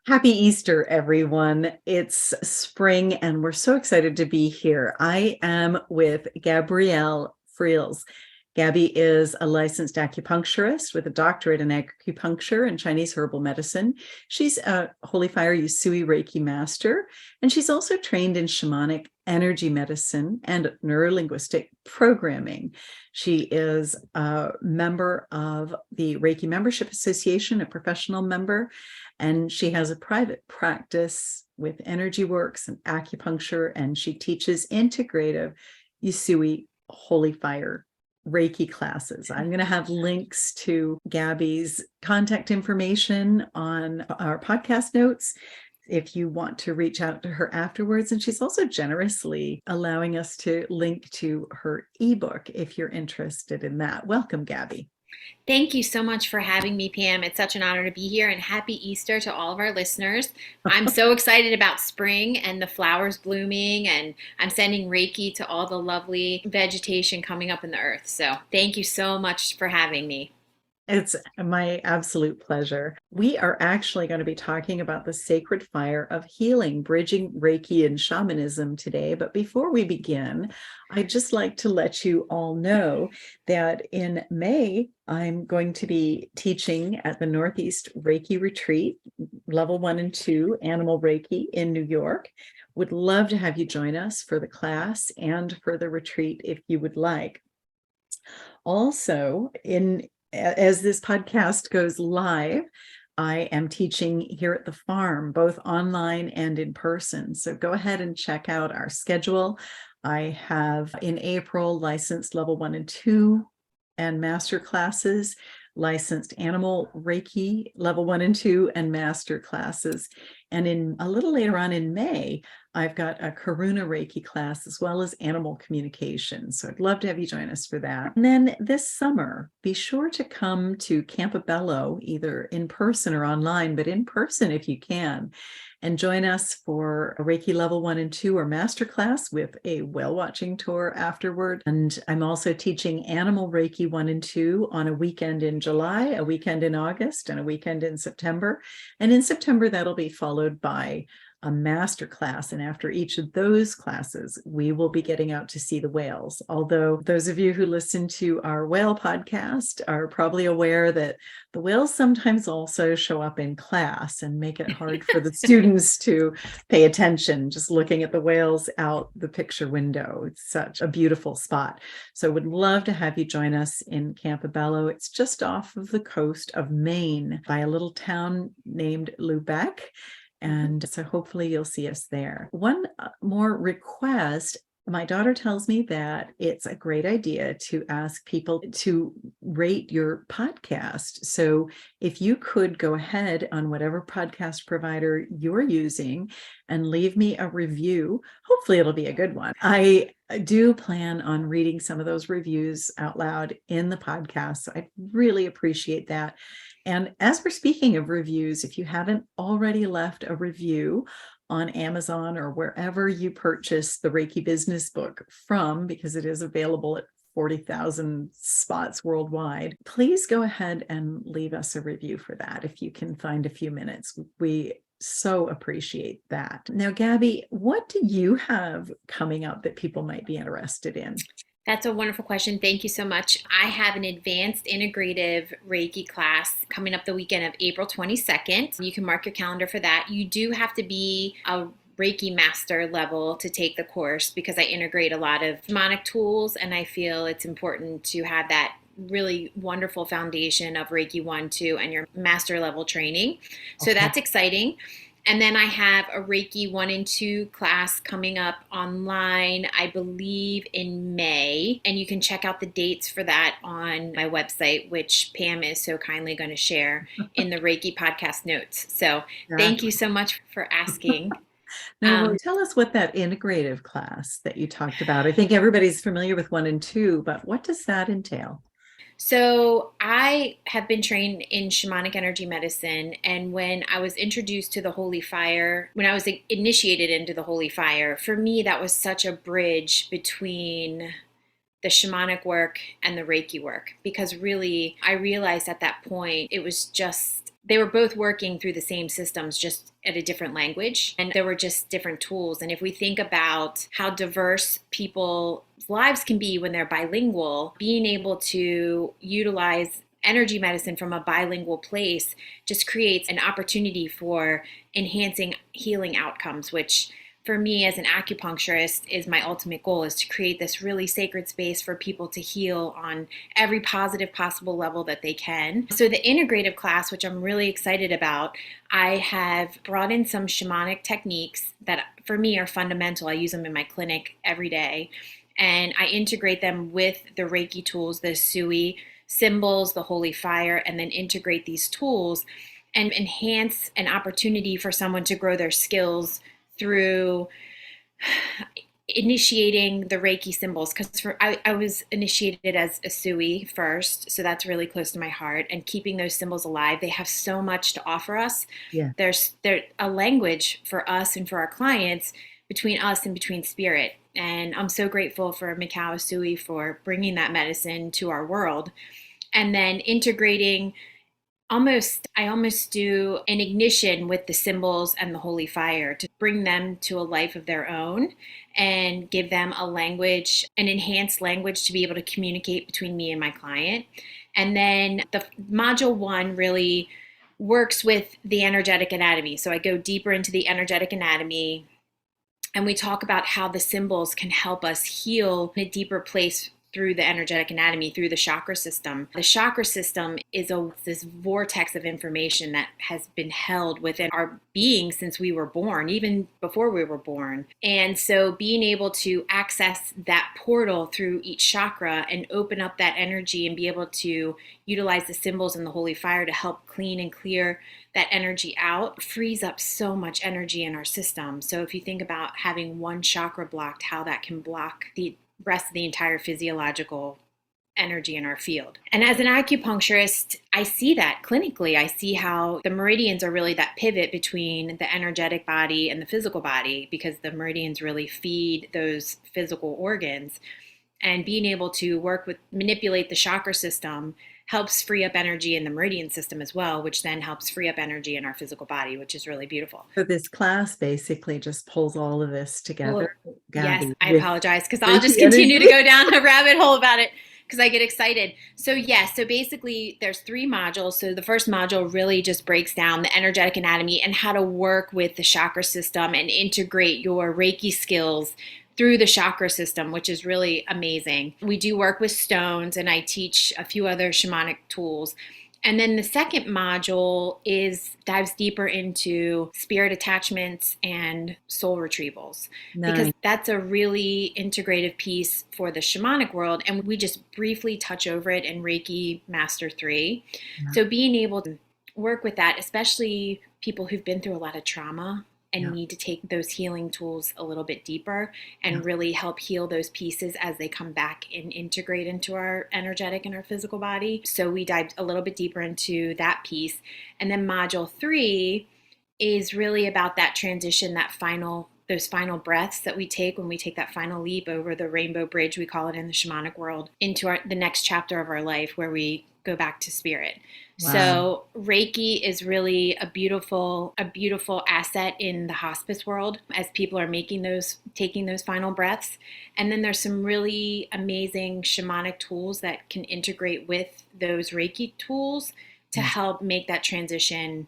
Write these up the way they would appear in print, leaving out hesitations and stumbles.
Happy Easter, everyone. It's spring and we're so excited to be here. I am with Gabrielle Freels. Gabby is a licensed acupuncturist with a doctorate in acupuncture and Chinese herbal medicine. She's a Holy Fire Usui Reiki master, and she's also trained in shamanic energy medicine and neurolinguistic programming. She is a member of the Reiki Membership Association, a professional member, and she has a private practice with energy works and acupuncture, and she teaches integrative Usui Holy Fire Reiki classes. I'm going to have links to Gabby's contact information on our podcast notes if you want to reach out to her afterwards. And she's also generously allowing us to link to her ebook if you're interested in that. Welcome, Gabby. Thank you so much for having me, Pam. It's such an honor to be here, and happy Easter to all of our listeners. I'm so excited about spring and the flowers blooming, and I'm sending Reiki to all the lovely vegetation coming up in the earth. So thank you so much for having me. It's my absolute pleasure. We are actually going to be talking about the sacred fire of healing, bridging Reiki and shamanism today. But before we begin, I'd just like to let you all know that in May, I'm going to be teaching at the Northeast Reiki Retreat, level 1 and 2, Animal Reiki in New York. Would love to have you join us for the class and for the retreat if you would like. Also, as this podcast goes live, I am teaching here at the farm, both online and in person. So go ahead and check out our schedule. I have in April licensed level 1 and 2 and master classes, licensed animal Reiki level 1 and 2 and master classes. And in a little later on in May, I've got a Karuna Reiki class as well as animal communication. So I'd love to have you join us for that. And then this summer, be sure to come to Campobello, either in person or online, but in person if you can, and join us for a Reiki level 1 and 2 or master class with a whale watching tour afterward. And I'm also teaching animal Reiki 1 and 2 on a weekend in July, a weekend in August, and a weekend in September. And in September, that'll be followed by a master class. And after each of those classes, we will be getting out to see the whales. Although those of you who listen to our whale podcast are probably aware that the whales sometimes also show up in class and make it hard for the students to pay attention, just looking at the whales out the picture window. It's such a beautiful spot. So would love to have you join us in Campobello. It's just off of the coast of Maine by a little town named Lubec. And so hopefully you'll see us there. One more request. My daughter tells me that it's a great idea to ask people to rate your podcast. So if you could go ahead on whatever podcast provider you're using and leave me a review, hopefully it'll be a good one. I do plan on reading some of those reviews out loud in the podcast. So I really appreciate that. And as we're speaking of reviews, if you haven't already left a review on Amazon or wherever you purchase the Reiki Business Book from, because it is available at 40,000 spots worldwide, please go ahead and leave us a review for that if you can find a few minutes. We so appreciate that. Now, Gabby, what do you have coming up that people might be interested in? That's a wonderful question. Thank you so much. I have an advanced integrative Reiki class coming up the weekend of April 22nd. You can mark your calendar for that. You do have to be a Reiki master level to take the course because I integrate a lot of shamanic tools, and I feel it's important to have that really wonderful foundation of Reiki 1, 2, and your master level training. So Okay. that's exciting. And then I have a Reiki 1 and 2 class coming up online, I believe in May. And you can check out the dates for that on my website, which Pam is so kindly going to share in the Reiki podcast notes. So thank you so much for asking. Now, tell us what that integrative class that you talked about. I think everybody's familiar with 1 and 2, but what does that entail? So I have been trained in shamanic energy medicine, and when I was introduced to the holy fire, when I was initiated into the holy fire, for me that was such a bridge between the shamanic work and the Reiki work, because really I realized at that point it was just, they were both working through the same systems, just at a different language. And there were just different tools. And if we think about how diverse people's lives can be when they're bilingual, being able to utilize energy medicine from a bilingual place just creates an opportunity for enhancing healing outcomes, which for me as an acupuncturist is my ultimate goal, is to create this really sacred space for people to heal on every positive possible level that they can. So the integrative class, which I'm really excited about, I have brought in some shamanic techniques that for me are fundamental. I use them in my clinic every day, and I integrate them with the Reiki tools, the Sui symbols, the holy fire, and then integrate these tools and enhance an opportunity for someone to grow their skills through initiating the Reiki symbols. Because I was initiated as a Sui first, so that's really close to my heart, and keeping those symbols alive. They have so much to offer us. Yeah. They're a language for us and for our clients, between us and between spirit. And I'm so grateful for Mikao Sui for bringing that medicine to our world. And then integrating, I almost do an ignition with the symbols and the holy fire to bring them to a life of their own and give them a language, an enhanced language to be able to communicate between me and my client. And then the module 1 really works with the energetic anatomy. So I go deeper into the energetic anatomy, and we talk about how the symbols can help us heal in a deeper place through the energetic anatomy, through the chakra system. The chakra system is this vortex of information that has been held within our being since we were born, even before we were born. And so being able to access that portal through each chakra and open up that energy and be able to utilize the symbols and the holy fire to help clean and clear that energy out frees up so much energy in our system. So if you think about having one chakra blocked, how that can block the rest of the entire physiological energy in our field. And as an acupuncturist, I see that clinically. I see how the meridians are really that pivot between the energetic body and the physical body, because the meridians really feed those physical organs. And being able to manipulate the chakra system helps free up energy in the meridian system as well, which then helps free up energy in our physical body, which is really beautiful. So this class basically just pulls all of this together. Well, Gabby, yes, I with apologize, because I'll just Reiki continue to energy. go down a rabbit hole about it because I get excited. So yes, so basically there's 3 modules. So the first module really just breaks down the energetic anatomy and how to work with the chakra system and integrate your Reiki skills through the chakra system, which is really amazing. We do work with stones, and I teach a few other shamanic tools. And then the second module dives deeper into spirit attachments and soul retrievals, because Nice. that's a really integrative piece for the shamanic world. And we just briefly touch over it in Reiki Master 3. Yeah. So being able to work with that, especially people who've been through a lot of trauma and Yeah. need to take those healing tools a little bit deeper and Yeah. really help heal those pieces as they come back and integrate into our energetic and our physical body. So we dived a little bit deeper into that piece. And then module 3 is really about that transition, those final breaths that we take when we take that final leap over the rainbow bridge, we call it in the shamanic world, into the next chapter of our life where we go back to spirit. Wow. So Reiki is really a beautiful asset in the hospice world as people are taking those final breaths. And then there's some really amazing shamanic tools that can integrate with those Reiki tools to help make that transition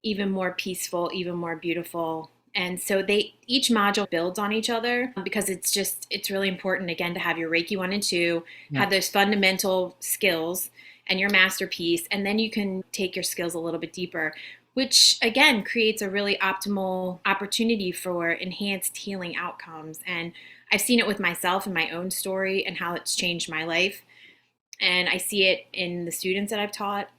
even more peaceful, even more beautiful. And so each module builds on each other, because it's really important, again, to have your Reiki 1 and 2, have those fundamental skills and your masterpiece, and then you can take your skills a little bit deeper, which again creates a really optimal opportunity for enhanced healing outcomes. And I've seen it with myself and my own story and how it's changed my life. And I see it in the students that I've taught.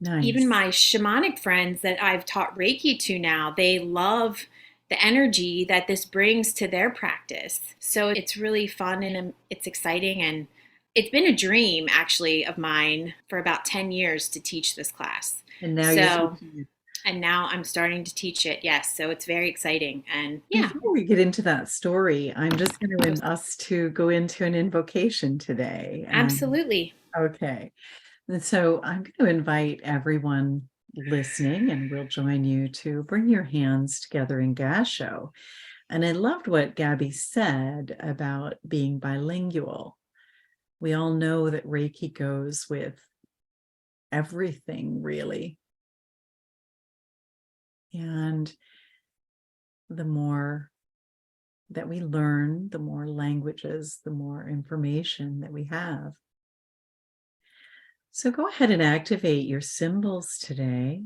Nice. Even my shamanic friends that I've taught Reiki to now, they love the energy that this brings to their practice. So it's really fun and it's exciting. And it's been a dream, actually, of mine for about 10 years to teach this class. And now So you're teaching it. And now I'm starting to teach it. Yes. So it's very exciting. And yeah. Before we get into that story, I'm just going to Oh, invite us to go into an invocation today. absolutely. Okay. And so I'm going to invite everyone listening, and we'll join you to bring your hands together in Gasho. And I loved what Gabby said about being bilingual. We all know that Reiki goes with everything, really. And the more that we learn, the more languages, the more information that we have. So go ahead and activate your symbols today,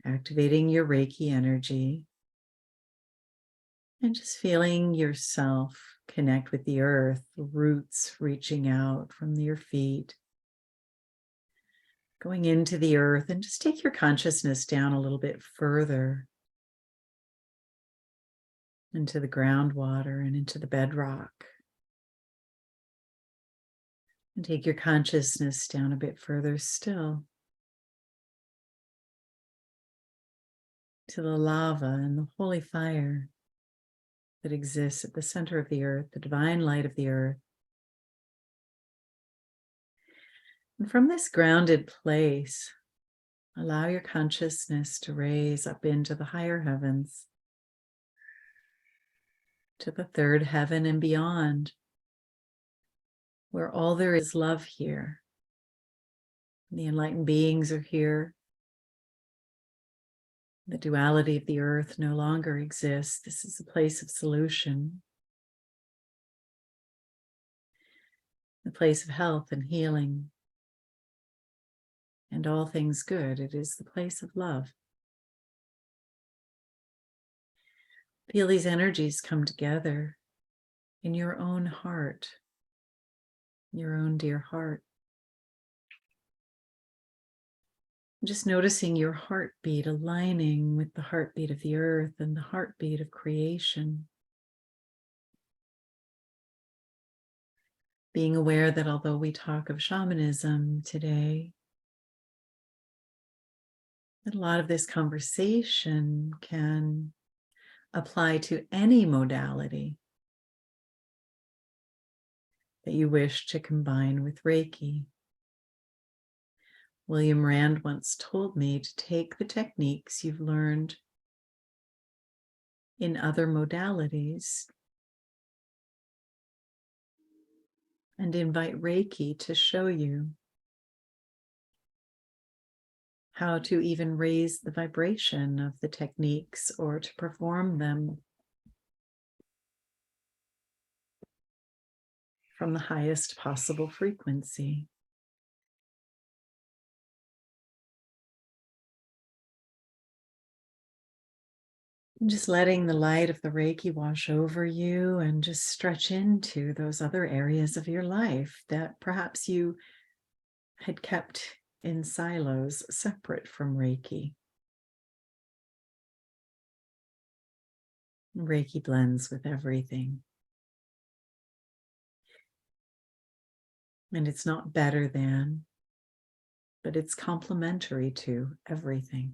activating your Reiki energy, and just feeling yourself connect with the earth, roots reaching out from your feet, going into the earth, and just take your consciousness down a little bit further into the groundwater and into the bedrock. And take your consciousness down a bit further still to the lava and the holy fire that exists at the center of the earth, the divine light of the earth. And from this grounded place, allow your consciousness to raise up into the higher heavens, to the third heaven and beyond, where all there is love here. The enlightened beings are here. The duality of the earth no longer exists. This is a place of solution, a place of health and healing, and all things good. It is the place of love. Feel these energies come together in your own heart, your own dear heart. Just noticing your heartbeat aligning with the heartbeat of the earth and the heartbeat of creation. Being aware that although we talk of shamanism today, that a lot of this conversation can apply to any modality that you wish to combine with Reiki. William Rand once told me to take the techniques you've learned in other modalities and invite Reiki to show you how to even raise the vibration of the techniques or to perform them from the highest possible frequency. And just letting the light of the Reiki wash over you and just stretch into those other areas of your life that perhaps you had kept in silos separate from Reiki. Reiki blends with everything. And it's not better than, but it's complementary to everything.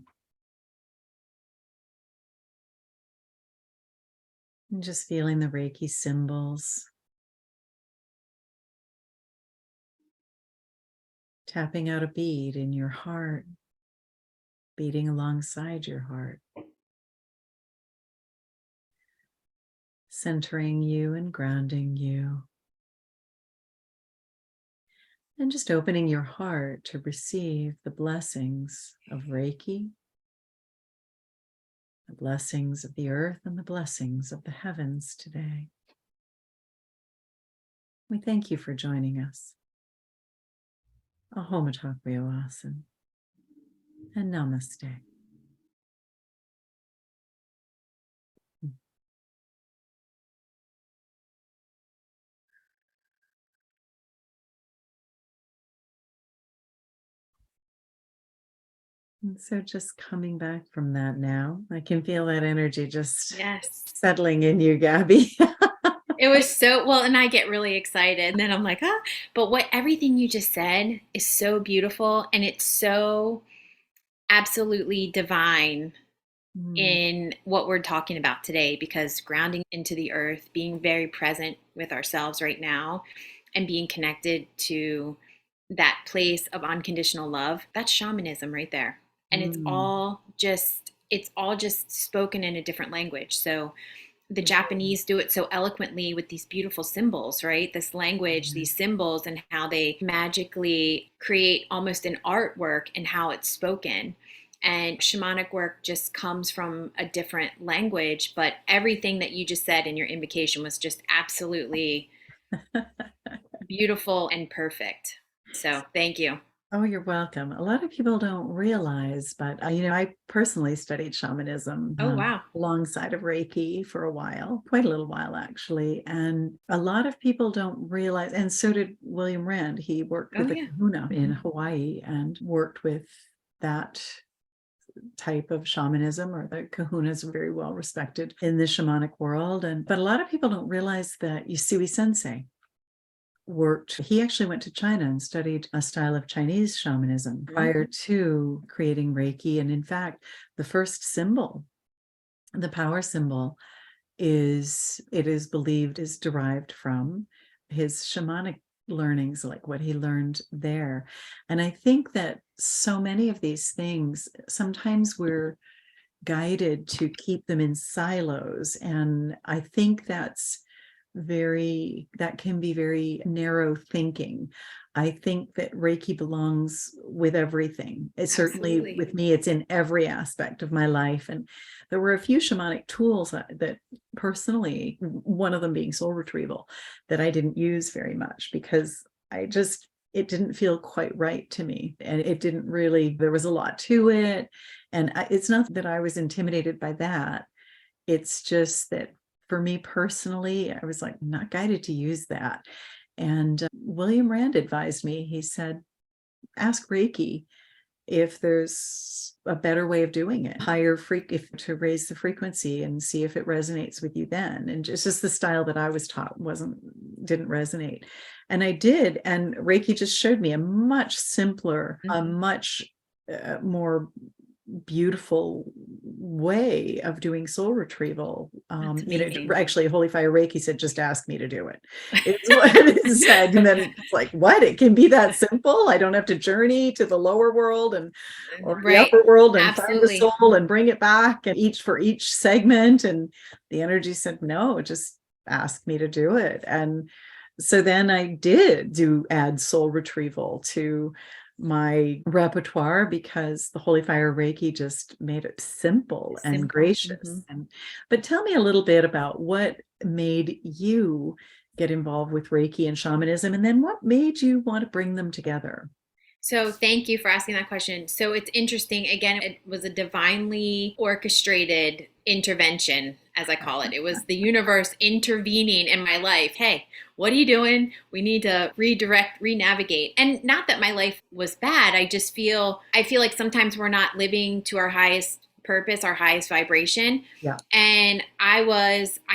And just feeling the Reiki symbols, tapping out a bead in your heart, beating alongside your heart, centering you and grounding you. And just opening your heart to receive the blessings of Reiki, the blessings of the earth, and the blessings of the heavens today. We thank you for joining us. Ahom Asan and Namaste. And so just coming back from that now, I can feel that energy just Yes. settling in you, Gabby. It was so well, and I get really excited. And then I'm like, ah, but what everything you just said is so beautiful and it's so absolutely divine Mm, in what we're talking about today, because grounding into the earth, being very present with ourselves right now, and being connected to that place of unconditional love, that's shamanism right there. And mm, it's all just spoken in a different language. So the mm, Japanese do it so eloquently with these beautiful symbols, right? This language, mm. these symbols, and how they magically create almost an artwork in how it's spoken. And shamanic work just comes from a different language, but everything that you just said in your invocation was just absolutely beautiful and perfect. So thank you. Oh, you're welcome. A lot of people don't realize, but I personally studied shamanism Oh, wow. alongside of Reiki for a while, quite a little while actually. And a lot of people don't realize, and so did William Rand. He worked Oh, with the yeah. kahuna in Mhm. Hawaii and worked with that type of shamanism, or the kahunas are very well respected in the shamanic world. And but a lot of people don't realize that Yusui Sensei worked, he actually went to China and studied a style of Chinese shamanism prior to creating Reiki. And in fact, the first symbol, the power symbol, it is believed is derived from his shamanic learnings, like what he learned there. And I think that so many of these things, sometimes we're guided to keep them in silos. And I think that can be very narrow thinking. I think that Reiki belongs with everything. It's certainly Absolutely. with me, it's in every aspect of my life. And there were a few shamanic tools that personally, one of them being soul retrieval, that I didn't use very much because it didn't feel quite right to me. And it didn't really, there was a lot to it. And it's not that I was intimidated by that. It's just that for me personally, I was like not guided to use that. And William Rand advised me, he said, ask Reiki if there's a better way of doing it, higher if to raise the frequency and see if it resonates with you then. And just the style that I was taught didn't resonate. And I did. And Reiki just showed me a much simpler, a Mhm. much more beautiful way of doing soul retrieval. That's amazing. Actually, Holy Fire Reiki said, just ask me to do it. It's what it said. And then it's like, what? It can be that simple. I don't have to journey to the lower world or the Right. upper world and find the Absolutely. soul and bring it back and for each segment. And the energy said, no, just ask me to do it. And so then I did add soul retrieval to my repertoire because the Holy Fire Reiki just made it simple and Simple. gracious. And but tell me a little bit about what made you get involved with Reiki and shamanism, and then what made you want to bring them together? So thank you for asking that question. So it's interesting. Again, it was a divinely orchestrated intervention, as I call it. It was the universe intervening in my life. Hey, what are you doing? We need to redirect, re-navigate. And not that my life was bad. I feel like sometimes we're not living to our highest purpose, our highest vibration. Yeah. And I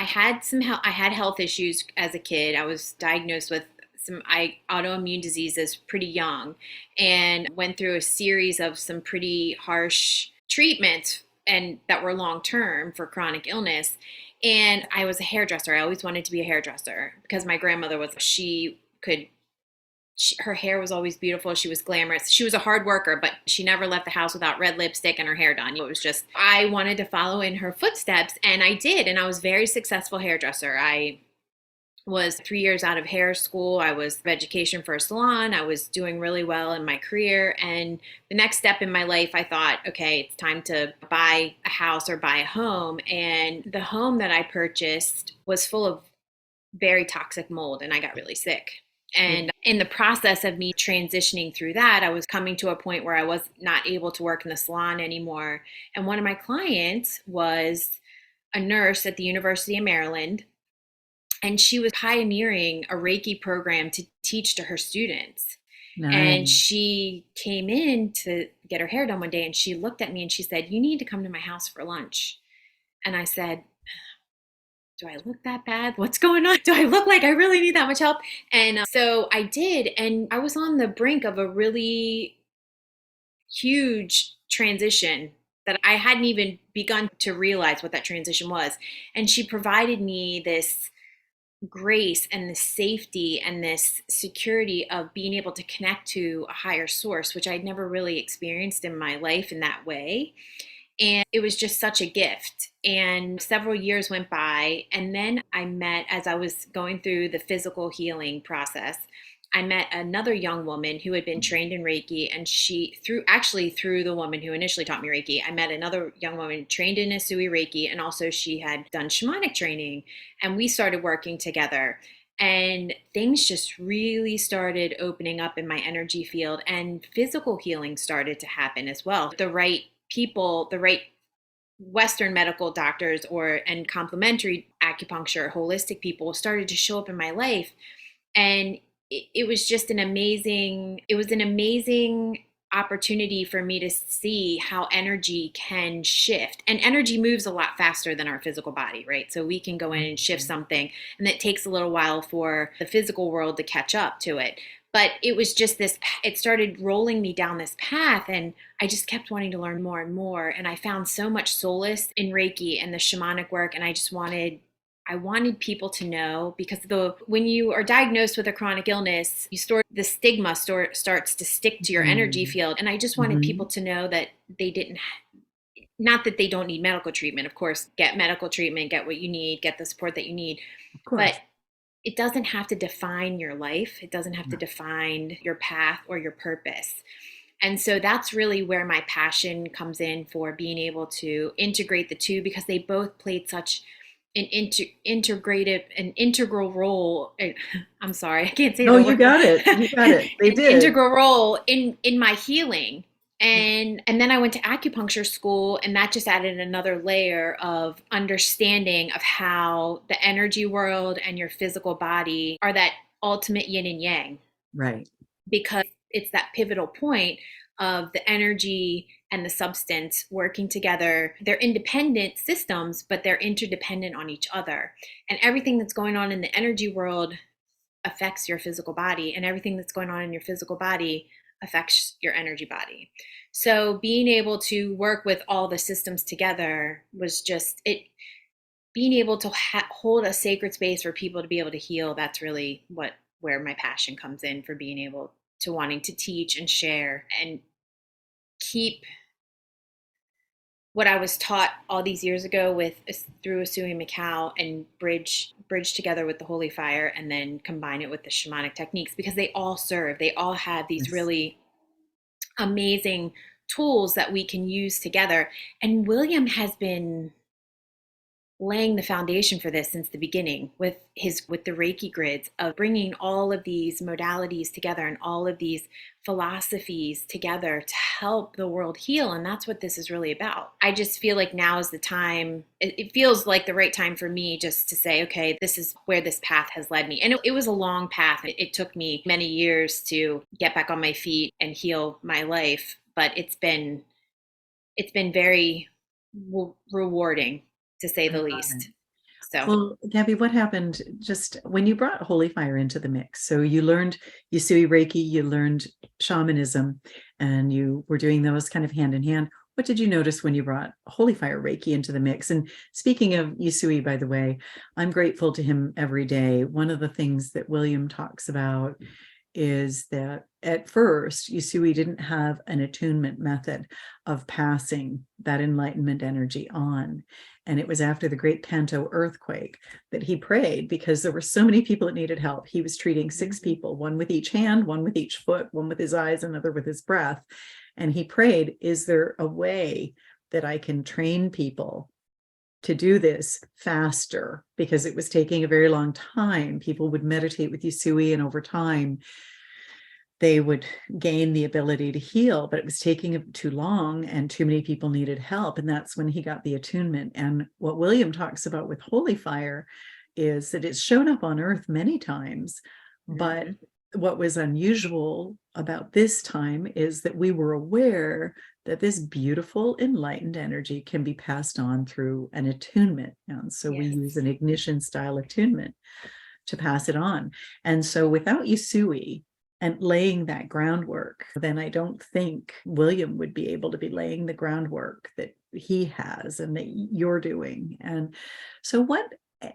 had health issues as a kid. I was diagnosed with some autoimmune diseases pretty young, and went through a series of some pretty harsh treatments and that were long term for chronic illness. And I was a hairdresser. I always wanted to be a hairdresser because my grandmother was, her hair was always beautiful. She was glamorous. She was a hard worker, but she never left the house without red lipstick and her hair done. It was just, I wanted to follow in her footsteps, and I did. And I was a very successful hairdresser. I was 3 years out of hair school. I was of education for a salon. I was doing really well in my career. And the next step in my life, I thought, okay, it's time to buy a house or buy a home. And the home that I purchased was full of very toxic mold, and I got really sick. And in the process of me transitioning through that, I was coming to a point where I was not able to work in the salon anymore. And one of my clients was a nurse at the University of Maryland, and she was pioneering a Reiki program to teach to her students. And Nice. she came in to get her hair done one day, and she looked at me and she said, "You need to come to my house for lunch." And I said, "Do I look that bad? What's going on? Do I look like I really need that much help?" And so I did. And I was on the brink of a really huge transition that I hadn't even begun to realize what that transition was. And she provided me this grace and this safety and this security of being able to connect to a higher source, which I'd never really experienced in my life in that way. And it was just such a gift. And several years went by. And then I met, as I was going through the physical healing process, I met another young woman who had been trained in Reiki. And she, through the woman who initially taught me Reiki, I met another young woman trained in Usui Reiki. And also she had done shamanic training. And we started working together. And things just really started opening up in my energy field, and physical healing started to happen as well. The right people, the right Western medical doctors and complementary acupuncture, holistic people started to show up in my life. And it was just it was an amazing opportunity for me to see how energy can shift. And energy moves a lot faster than our physical body, right? So we can go in and shift something, and it takes a little while for the physical world to catch up to it. But it was just it started rolling me down this path, and I just kept wanting to learn more and more. And I found so much solace in Reiki and the shamanic work. And I wanted people to know, because when you are diagnosed with a chronic illness, the stigma starts to stick to your energy field. And I just wanted people to know that not that they don't need medical treatment. Of course, get medical treatment, get what you need, get the support that you need. But it doesn't have to define your life. It doesn't have to define your path or your purpose. And so that's really where my passion comes in, for being able to integrate the two, because they both played such an integral role. I'm sorry, I can't say. No, you got it. You got it. They did. Integral role in my healing. And then I went to acupuncture school, and that just added another layer of understanding of how the energy world and your physical body are that ultimate yin and yang. Right. Because it's that pivotal point of the energy and the substance working together. They're independent systems, but they're interdependent on each other. And everything that's going on in the energy world affects your physical body, and everything that's going on in your physical body affects your energy body. So being able to work with all the systems together was just being able to hold a sacred space for people to be able to heal. That's really where my passion comes in, for being able to wanting to teach and share and keep what I was taught all these years ago through Usui Mikau, and bridge together with the holy fire, and then combine it with the shamanic techniques, because they all have these really amazing tools that we can use together. And William has been laying the foundation for this since the beginning with the Reiki grids, of bringing all of these modalities together and all of these philosophies together to help the world heal. And that's what this is really about. I just feel like now is the time. It feels like the right time for me just to say, okay, this is where this path has led me. And it was a long path. It took me many years to get back on my feet and heal my life, but it's been very rewarding, to say the least. So, well, Gabby, what happened just when you brought holy fire into the mix? So you learned Usui Reiki, you learned shamanism, and you were doing those kind of hand in hand. What did you notice when you brought holy fire Reiki into the mix? And speaking of Usui, by the way, I'm grateful to him every day. One of the things that William talks about is that at first, Usui didn't have an attunement method of passing that enlightenment energy on. And it was after the Great Kanto earthquake that he prayed, because there were so many people that needed help. He was treating 6 people, one with each hand, one with each foot, one with his eyes, another with his breath. And he prayed, is there a way that I can train people to do this faster? Because it was taking a very long time. People would meditate with Usui, and over time, they would gain the ability to heal, but it was taking too long, and too many people needed help. And that's when he got the attunement. And what William talks about with holy fire is that it's shown up on earth many times, but what was unusual about this time is that we were aware that this beautiful enlightened energy can be passed on through an attunement. And so we use an ignition style attunement to pass it on. And so without Usui, and laying that groundwork, then I don't think William would be able to be laying the groundwork that he has and that you're doing. And so what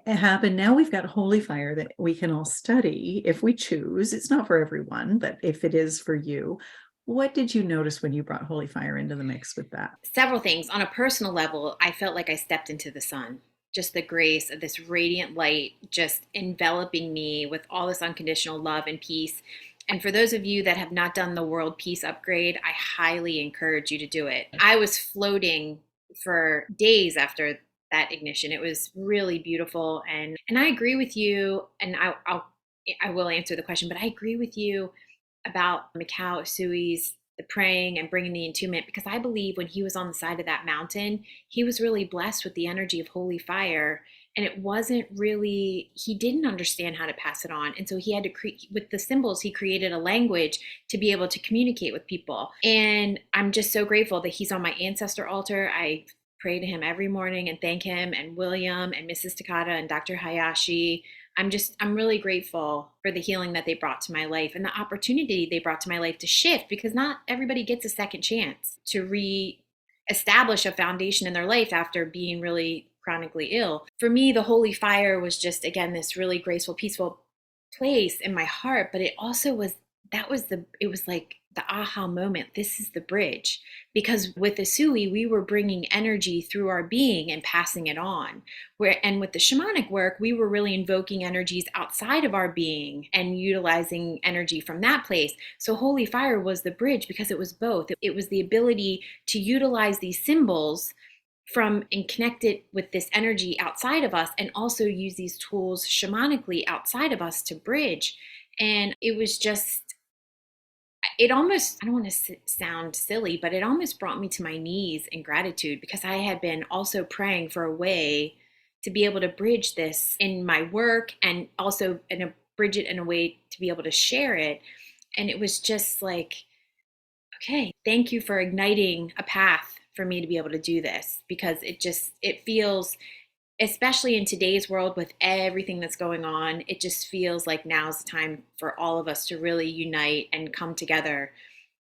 happened now, we've got holy fire that we can all study if we choose. It's not for everyone, but if it is for you, what did you notice when you brought holy fire into the mix with that? Several things. On a personal level, I felt like I stepped into the sun. Just the grace of this radiant light just enveloping me with all this unconditional love and peace. And for those of you that have not done the World Peace Upgrade, I highly encourage you to do it. I was floating for days after that ignition. It was really beautiful. And I agree with you. And I will answer the question, but I agree with you about Mikao Usui's the praying and bringing the entombment, because I believe when he was on the side of that mountain, he was really blessed with the energy of holy fire. And it wasn't really, he didn't understand how to pass it on. And so he had to create, with the symbols, he created a language to be able to communicate with people. And I'm just so grateful that he's on my ancestor altar. I pray to him every morning and thank him, and William and Mrs. Takata and Dr. Hayashi. I'm really grateful for the healing that they brought to my life and the opportunity they brought to my life to shift, because not everybody gets a second chance to re-establish a foundation in their life after being really chronically ill. For me, the holy fire was just, again, this really graceful, peaceful place in my heart, but it also was, it was like the aha moment. This is the bridge, because with Usui, we were bringing energy through our being and passing it on. And with the shamanic work, we were really invoking energies outside of our being and utilizing energy from that place. So holy fire was the bridge, because it was both. It was the ability to utilize these symbols from and connect it with this energy outside of us, and also use these tools shamanically outside of us to bridge. And it was just, it almost, I don't want to sound silly, but it almost brought me to my knees in gratitude, because I had been also praying for a way to be able to bridge this in my work, and also bridge it in a way to be able to share it. And it was just like, okay, thank you for igniting a path for me to be able to do this, because it feels, especially in today's world with everything that's going on, it just feels like now's the time for all of us to really unite and come together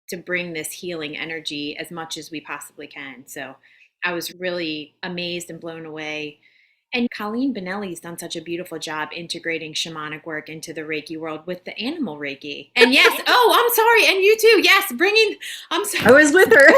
to bring this healing energy as much as we possibly can. So I was really amazed and blown away. And Colleen Benelli's done such a beautiful job integrating shamanic work into the Reiki world with the animal Reiki. And yes, oh, I'm sorry. And you too. Yes, I'm sorry. I was with her.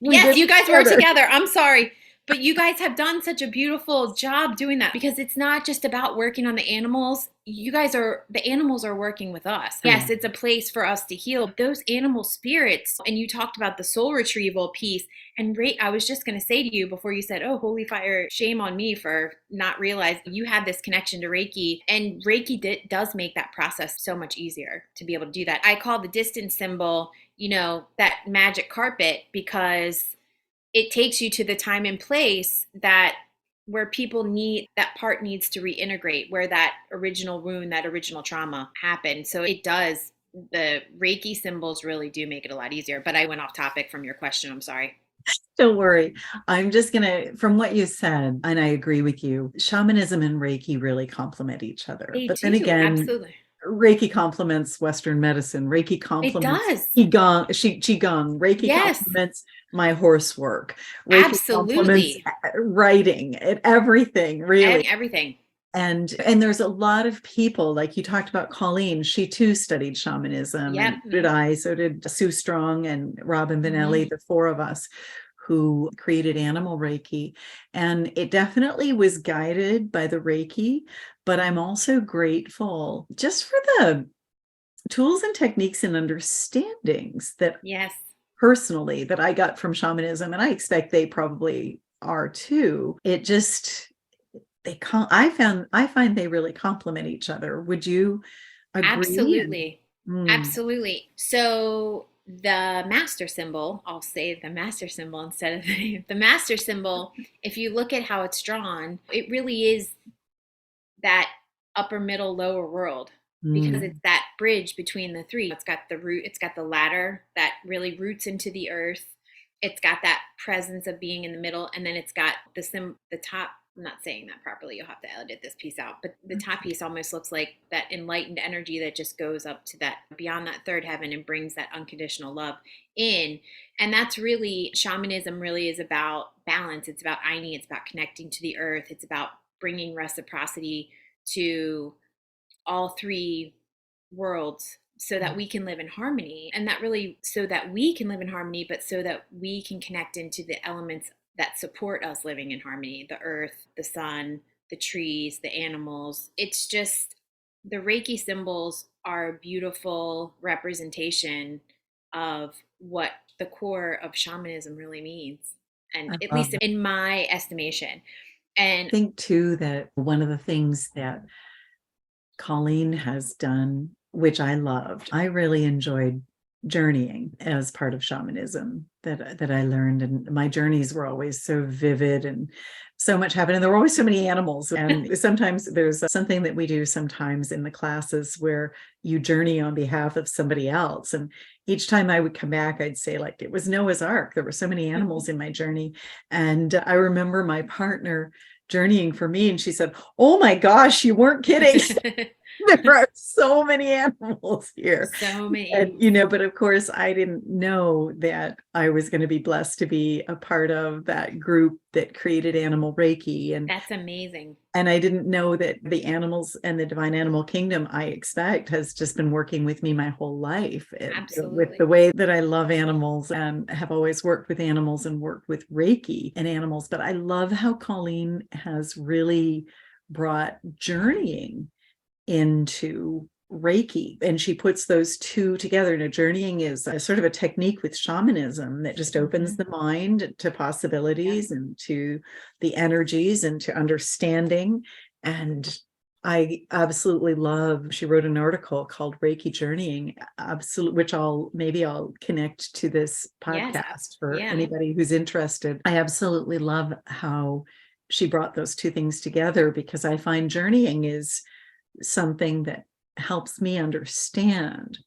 Yes, you guys were together. I'm sorry. But you guys have done such a beautiful job doing that, because it's not just about working on the animals. The animals are working with us. Yes, it's a place for us to heal those animal spirits. And you talked about the soul retrieval piece. And I was just going to say to you before you said, oh, holy fire, shame on me for not realizing you had this connection to Reiki. And Reiki does make that process so much easier to be able to do that. I call the distance symbol, that magic carpet, because it takes you to the time and place where people that part needs to reintegrate, where that original wound, that original trauma happened. So it does, the Reiki symbols really do make it a lot easier. But I went off topic from your question. I'm sorry. Don't worry. I'm just from what you said, and I agree with you, shamanism and Reiki really complement each other. But then again, absolutely. Reiki complements Western medicine. Reiki complements Qigong. Reiki complements my horse work. Reiki complements writing, everything, really. Everything. And there's a lot of people, like you talked about Colleen, she too studied shamanism. Yep. And so did I, so did Sue Strong and Robin Benelli, the four of us who created Animal Reiki. And it definitely was guided by the Reiki, but I'm also grateful just for the tools and techniques and understandings that personally that I got from shamanism, and I expect they probably are too. It just, I find they really complement each other. Would you agree? Absolutely. Absolutely. So the master symbol, I'll say the master symbol instead of the master symbol, if you look at how it's drawn, it really is that upper, middle, lower world, because it's that bridge between the three. It's got the root, it's got the ladder that really roots into the earth. It's got that presence of being in the middle, and then it's got the top I'm not saying that properly. You'll have to edit this piece out. But the top piece almost looks like that enlightened energy that just goes up to that beyond that third heaven and brings that unconditional love in. And that's really, shamanism really is about balance. It's about Aini. It's about connecting to the earth. It's about bringing reciprocity to all three worlds so that we can live in harmony. And that really, so that we can live in harmony, but so that we can connect into the elements that support us living in harmony: the earth, the sun, the trees, the animals. It's just, the Reiki symbols are a beautiful representation of what the core of shamanism really means. And I at love least that. in my estimation. I And think too that one of the things that Colleen has done, which I loved, I really enjoyed journeying as part of shamanism that I learned. And my journeys were always so vivid and so much happened. And there were always so many animals. And sometimes there's something that we do sometimes in the classes where you journey on behalf of somebody else. And each time I would come back, I'd say, like, it was Noah's Ark. There were so many animals in my journey. And I remember my partner journeying for me, and she said, "Oh my gosh, you weren't kidding." There are so many animals here. so many And, animals. but of course, I didn't know that I was going to be blessed to be a part of that group that created Animal Reiki. That's amazing. And I didn't know that the animals and the divine animal kingdom, I expect, has just been working with me my whole life. With the Absolutely. way that I love animals and have always worked with animals and worked with Reiki and animals. But I love how Colleen has really brought journeying into Reiki, and she puts those two together. And journeying is a sort of a technique with shamanism that just opens the mind to Yeah. possibilities and to the energies and to understanding. And I absolutely love, she wrote an article called Reiki Journeying, absolutely, which I'll connect to this Yes. podcast for Yeah. anybody who's interested. I absolutely love how she brought those two things together, because I find journeying is something that helps me understand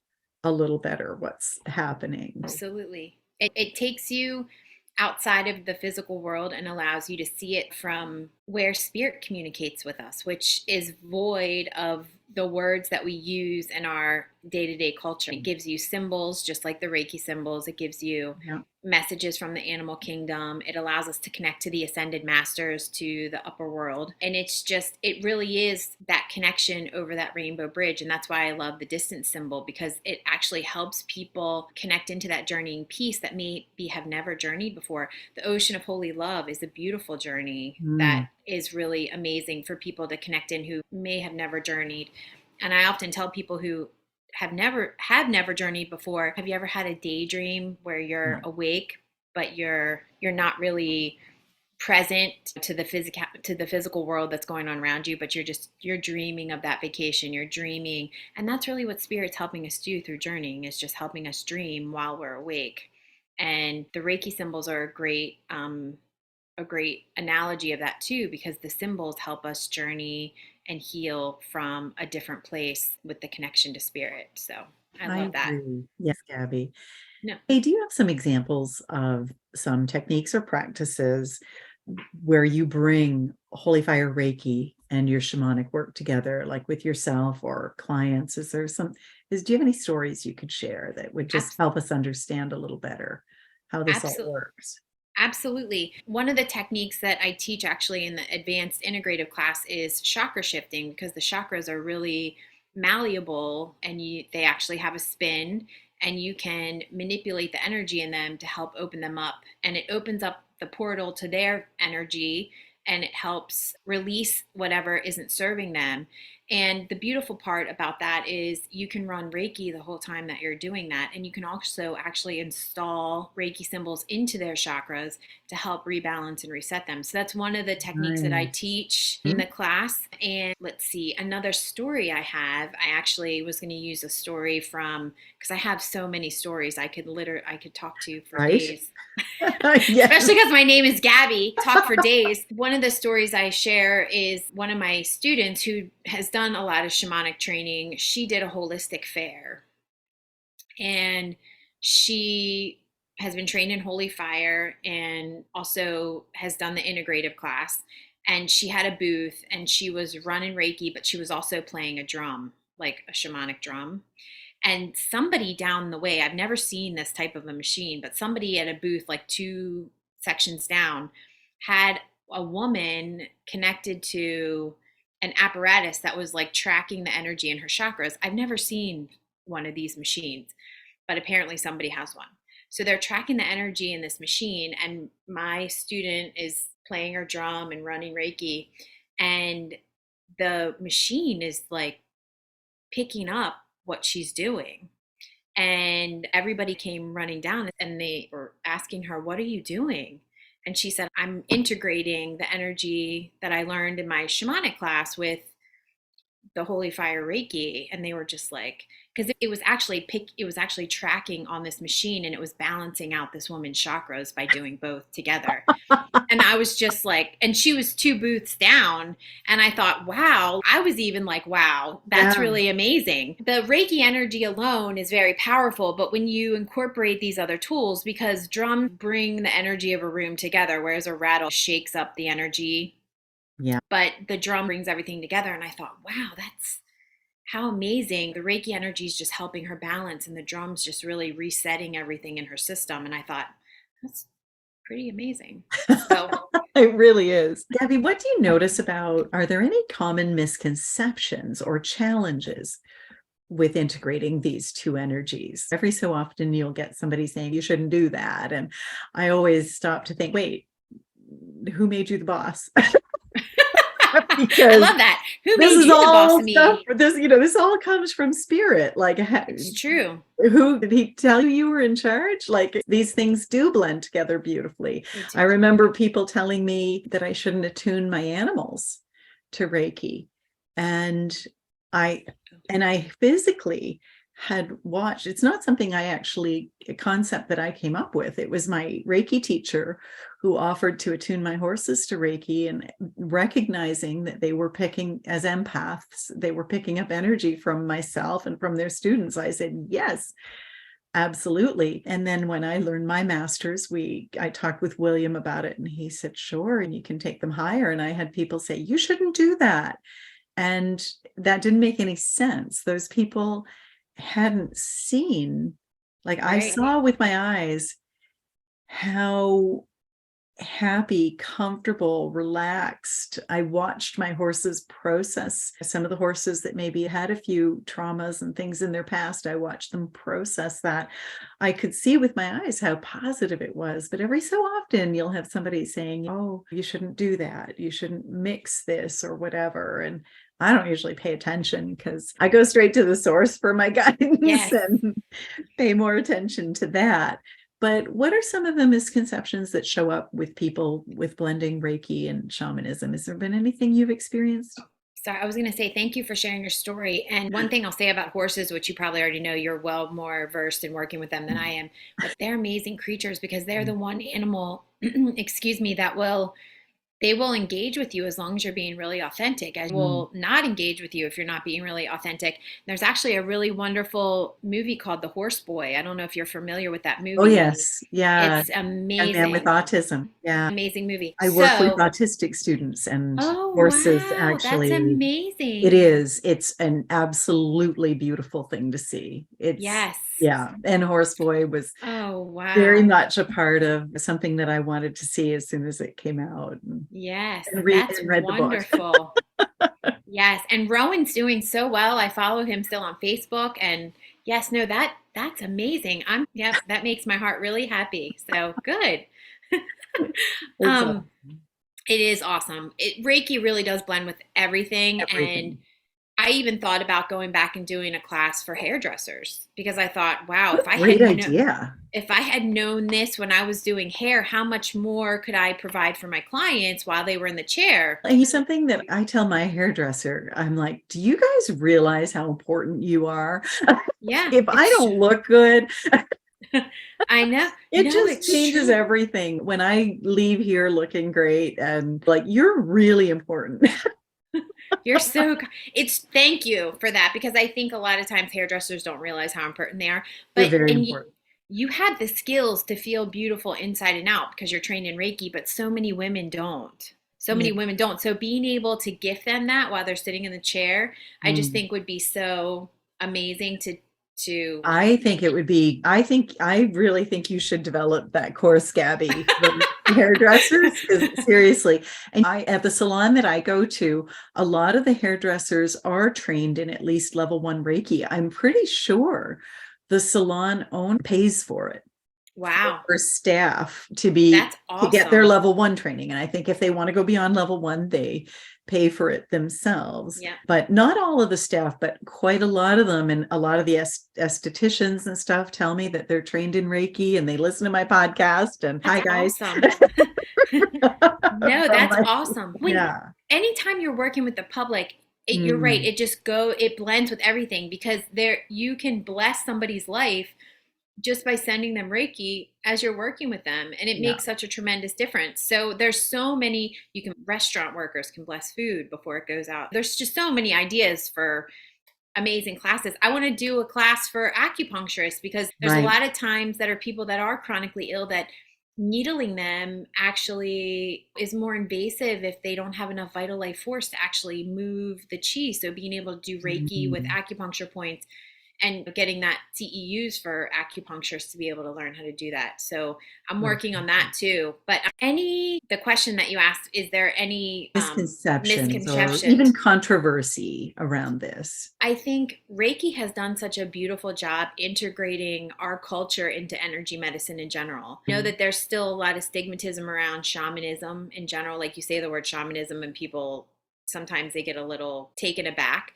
a little better what's happening. Absolutely. It takes you outside of the physical world and allows you to see it from where spirit communicates with us, which is void of the words that we use in our day-to-day culture. It gives you symbols, just like the Reiki symbols. It gives you Yeah. messages from the animal kingdom. It allows us to connect to the ascended masters, to the upper world. And it's just, it really is that connection over that rainbow bridge. And that's why I love the distance symbol, because it actually helps people connect into that journeying piece that maybe have never journeyed before. The ocean of holy love is a beautiful journey that is really amazing for people to connect in who may have never journeyed. And I often tell people who have never journeyed before, have you ever had a daydream where you're No. awake but you're not really present to the physical world that's going on around you, but you're dreaming of that vacation, you're dreaming. And that's really what spirit's helping us do through journeying, is just helping us dream while we're awake. And the Reiki symbols are a great analogy of that too, because the symbols help us journey and heal from a different place with the connection to spirit. So I I love that. agree. Yes, Gabby. No, Hey, do you have some examples of some techniques or practices where you bring Holy Fire Reiki and your shamanic work together, like with yourself or clients? Do you have any stories you could share that would just help us understand a little better how this all absolutely. works? Absolutely. One of the techniques that I teach actually in the advanced integrative class is chakra shifting, because the chakras are really malleable and they actually have a spin, and you can manipulate the energy in them to help open them up. And it opens up the portal to their energy, and it helps release whatever isn't serving them. And the beautiful part about that is you can run Reiki the whole time that you're doing that. And you can also actually install Reiki symbols into their chakras to help rebalance and reset them. So that's one of the techniques that I Nice. teach in the class. And let's see, another story I have, I actually was going to use a story from, because I have so many stories I could talk to for Right? days. Yes. Especially because my name is Gabby, talk for days. One of the stories I share is one of my students who has done a lot of shamanic training. She did a holistic fair, and she has been trained in holy fire and also has done the integrative class. and she had a booth and she was running Reiki, but she was also playing a drum, like a shamanic drum. And somebody down the way, I've never seen this type of a machine, but somebody at a booth like two sections down had a woman connected to an apparatus that was like tracking the energy in her chakras. I've never seen one of these machines, but apparently somebody has one. So they're tracking the energy in this machine, and my student is playing her drum and running Reiki, and the machine is like picking up what she's doing. And everybody came running down and they were asking her, "What are you doing?" And she said, "I'm integrating the energy that I learned in my shamanic class with the holy fire Reiki." And they were just like, because it was actually tracking on this machine, and it was balancing out this woman's chakras by doing both together. And I was just like, and she was two booths down. And I thought, wow, I was even like, wow, that's Yeah. really amazing. The Reiki energy alone is very powerful. But when you incorporate these other tools, because drums bring the energy of a room together, whereas a rattle shakes up the energy. Yeah. But the drum brings everything together. And I thought, wow, that's how amazing. The Reiki energy is just helping her balance, and the drum's just really resetting everything in her system. And I thought, that's pretty amazing. So It really is. Gabby, what do you notice about, are there any common misconceptions or challenges with integrating these two energies? Every so often you'll get somebody saying you shouldn't do that. And I always stop to think, wait, who made you the boss? I Because love that. Who this made is you the boss all of me? stuff, this all comes from spirit. Like, It's true. who did he tell you were in charge? Like, these things do blend together beautifully. They I do. remember people telling me that I shouldn't attune my animals to Reiki. And I physically had watched, it's not something a concept that I came up with. It was my Reiki teacher who offered to attune my horses to Reiki, and recognizing that they were picking, as empaths, they were picking up energy from myself and from their students. I said, yes, absolutely. And then when I learned my masters, I talked with William about it, and he said, sure, and you can take them higher. And I had people say, you shouldn't do that. And that didn't make any sense. Those people hadn't seen, like, I Right. saw with my eyes how happy, comfortable, relaxed. I watched my horses process. Some of the horses that maybe had a few traumas and things in their past, I watched them process that. I could see with my eyes how positive it was. But every so often you'll have somebody saying, oh, you shouldn't do that. You shouldn't mix this or whatever. And I don't usually pay attention because I go straight to the source for my guidance. Yes. And pay more attention to that. But what are some of the misconceptions that show up with people with blending Reiki and shamanism? Has there been anything you've experienced? So I was going to say thank you for sharing your story. And one thing I'll say about horses, which you probably already know, you're well more versed in working with them than I am, but they're amazing creatures because they're the one animal, excuse me, they will engage with you as long as you're being really authentic. I will not engage with you if you're not being really authentic. There's actually a really wonderful movie called The Horse Boy. I don't know if you're familiar with that movie. Oh, yes. Yeah. It's Young man with amazing. autism. Yeah. Amazing movie. I work with So, autistic students, and oh, horses wow, that's actually, it amazing. is. It's an absolutely beautiful thing to see. Yes. Yeah. And Horse Boy was Oh, very wow. much a part of something that I wanted to see as soon as it came out, Yes, and that's read the book. wonderful. Yes, and Rowan's doing so well. I follow him still on Facebook, and yes, no, that's amazing. Yep, that makes my heart really happy. So good. It's Um, it is awesome. Reiki really does blend with everything, and everything. I even thought about going back and doing a class for hairdressers because I thought, wow, What a great idea. if I had known this when I was doing hair, how much more could I provide for my clients while they were in the chair? And something that I tell my hairdresser, I'm like, do you guys realize how important you are? Yeah, If I it's don't look good, I know. it No, just it's changes true. everything. When I leave here looking great, and like, you're really important. You're so, it's thank you for that because I think a lot of times hairdressers don't realize how important they are. You're But, very and important. you have the skills to feel beautiful inside and out because you're trained in Reiki, but so many women don't. So many women don't. So being able to gift them that while they're sitting in the chair, I just Mm. think would be so amazing to I think it would be, I really think you should develop that course, Gabby, for hairdressers, because seriously. And at the salon that I go to, a lot of the hairdressers are trained in at least level 1 Reiki. I'm pretty sure the salon owner pays for it, wow, for staff that's to get their awesome. level 1 training. And I think if they want to go beyond level 1, they pay for it themselves. Yeah. But not all of the staff, but quite a lot of them, and a lot of the estheticians and stuff tell me that they're trained in Reiki and they listen to my podcast. And That's hi guys. awesome. No, From that's my, awesome. When yeah. anytime you're working with the public, you're right. Mm, It blends with everything because there you can bless somebody's life just by sending them Reiki as you're working with them. And it yeah. makes such a tremendous difference. So there's so many, restaurant workers can bless food before it goes out. There's just so many ideas for amazing classes. I want to do a class for acupuncturists because there's a Right. lot of times that are people that are chronically ill that needling them actually is more invasive if they don't have enough vital life force to actually move the chi. So being able to do Reiki with Mm, acupuncture points and getting that CEUs for acupuncturists to be able to learn how to do that. So I'm right. working on that too. But the question that you asked, is there any Misconceptions or even misconceptions? controversy around this. I think Reiki has done such a beautiful job integrating our culture into energy medicine in general. I know Mm, that there's still a lot of stigmatism around shamanism in general. Like you say the word shamanism, and people sometimes they get a little taken aback.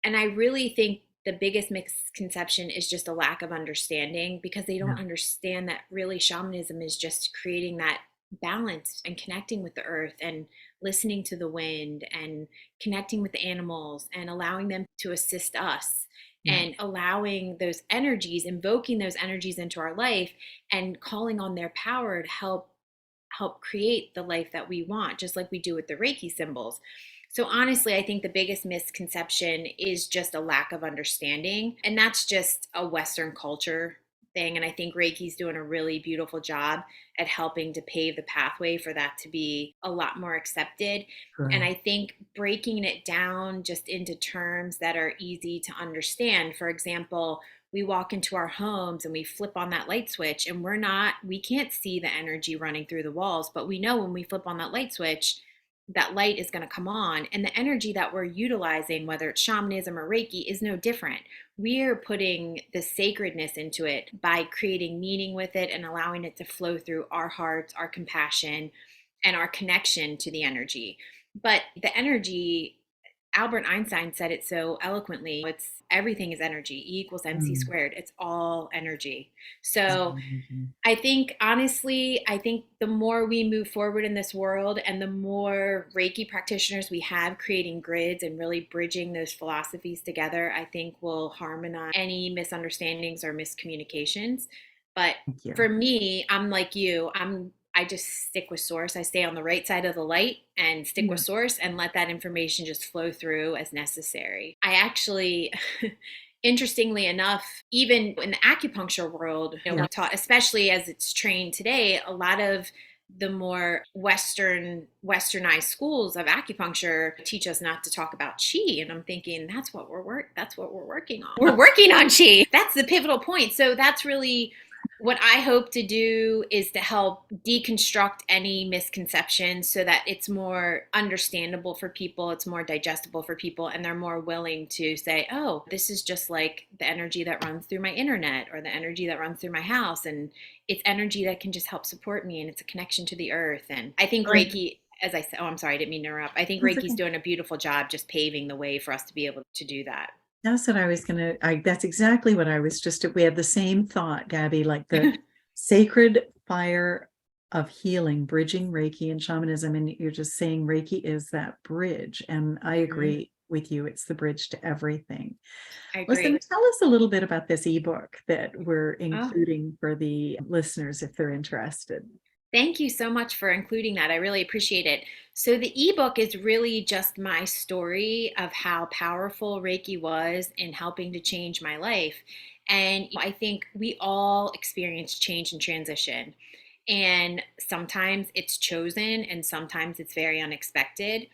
And I really think the biggest misconception is just a lack of understanding because they don't yeah. understand that really shamanism is just creating that balance and connecting with the earth and listening to the wind and connecting with the animals and allowing them to assist us Yeah. and allowing those energies, invoking those energies into our life and calling on their power to help create the life that we want, just like we do with the Reiki symbols. So honestly, I think the biggest misconception is just a lack of understanding. And that's just a Western culture thing. And I think Reiki's doing a really beautiful job at helping to pave the pathway for that to be a lot more accepted. And Good. I think breaking it down just into terms that are easy to understand. For example, we walk into our homes and we flip on that light switch and we can't see the energy running through the walls, but we know when we flip on that light switch, that light is going to come on, and the energy that we're utilizing, whether it's shamanism or Reiki, is no different. We're putting the sacredness into it by creating meaning with it and allowing it to flow through our hearts, our compassion, and our connection to the energy. But the energy, Albert Einstein said it so eloquently. It's everything is energy. E equals MC Mm, squared. It's all energy. So mhm. I think, honestly, I think the more we move forward in this world and the more Reiki practitioners we have creating grids and really bridging those philosophies together, I think will harmonize any misunderstandings or miscommunications. But Thank you. for me, I'm like you. I just stick with source. I stay on the right side of the light and stick with Yeah. source and let that information just flow through as necessary. I actually interestingly enough, even in the acupuncture world, Yeah. we taught, especially as it's trained today, a lot of the more westernized schools of acupuncture teach us not to talk about chi, and I'm thinking that's what we're working on. We're working on chi. That's the pivotal point. So that's really what I hope to do, is to help deconstruct any misconceptions so that it's more understandable for people, it's more digestible for people, and they're more willing to say, oh, this is just like the energy that runs through my internet or the energy that runs through my house. And it's energy that can just help support me, and it's a connection to the earth. And I think Right. Reiki, as I said, oh, I'm sorry, I didn't mean to interrupt. I think That's Reiki's okay. doing a beautiful job just paving the way for us to be able to do that. That's what I was gonna, that's exactly what I was we had the same thought, Gabby, like the sacred fire of healing, bridging Reiki and shamanism. And you're just saying Reiki is that bridge. And I Mhm. agree with you. It's the bridge to everything. I Listen, agree. tell us a little bit about this ebook that we're Oh, including for the listeners if they're interested. thank you so much for including that. I really appreciate it. So, the ebook is really just my story of how powerful Reiki was in helping to change my life. And I think we all experience change and transition. And sometimes it's chosen and sometimes it's very unexpected.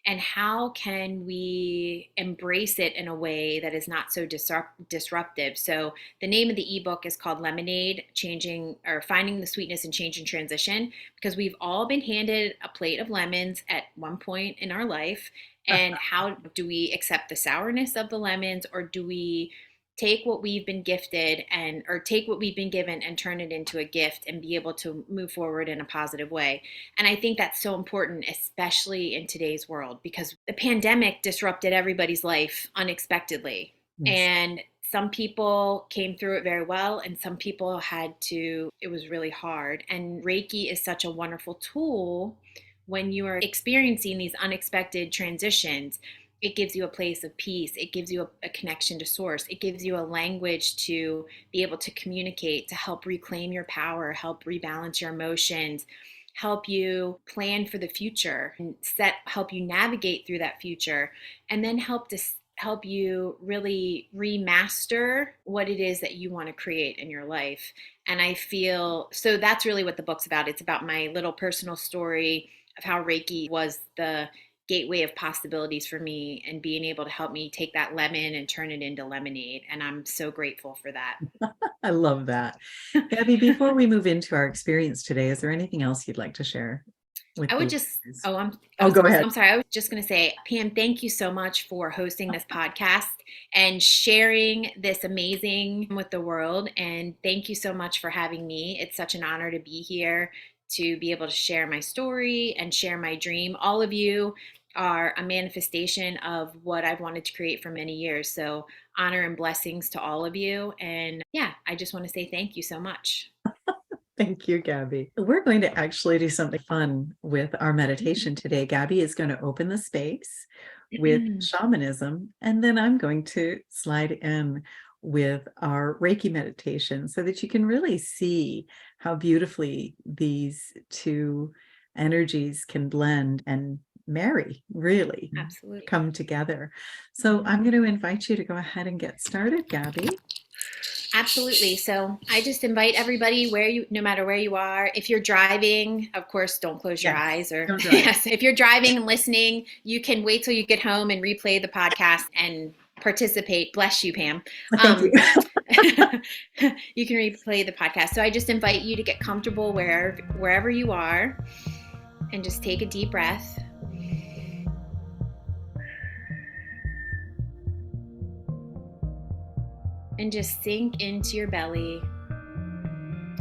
And how can we embrace it in a way that is not so disruptive? So the name of the ebook is called Lemonade, Changing or Finding the Sweetness in Change and Transition, because we've all been handed a plate of lemons at one point in our life. And how do we accept the sourness of the lemons, or do we take what we've been gifted and or take what we've been given and turn it into a gift and be able to move forward in a positive way? And I think that's so important, especially in today's world, because the pandemic disrupted everybody's life unexpectedly. Yes. And some people came through it very well, and some people it was really hard. And Reiki is such a wonderful tool when you are experiencing these unexpected transitions. It gives you a place of peace. It gives you a connection to source. It gives you a language to be able to communicate, to help reclaim your power, help rebalance your emotions, help you plan for the future and help you navigate through that future, and then help you really remaster what it is that you want to create in your life. And I feel so that's really what the book's about. It's about my little personal story of how Reiki was the gateway of possibilities for me and being able to help me take that lemon and turn it into lemonade. And I'm so grateful for that. I love that. Gabby, before we move into our experience today, is there anything else you'd like to share with I would the just, listeners? I Go was, ahead. I'm sorry. I was just going to say, Pam, thank you so much for hosting this podcast and sharing this amazing with the world. And thank you so much for having me. It's such an honor to be here, to be able to share my story and share my dream. All of you are a manifestation of what I've wanted to create for many years. So honor and blessings to all of you. And yeah, I just want to say thank you so much. Thank you, Gabby. We're going to actually do something fun with our meditation today. Gabby is going to open the space with shamanism, and then I'm going to slide in with our Reiki meditation so that you can really see how beautifully these two energies can blend and marry, really Absolutely. come together. So I'm going to invite you to go ahead and get started, Gabby. Absolutely. So I just invite everybody no matter where you are, if you're driving, of course, don't close your eyes yes, if you're driving and listening, you can wait till you get home and replay the podcast and participate. Bless you, Pam. Thank you. You can replay the podcast. So I just invite you to get comfortable wherever you are and just take a deep breath. And just sink into your belly.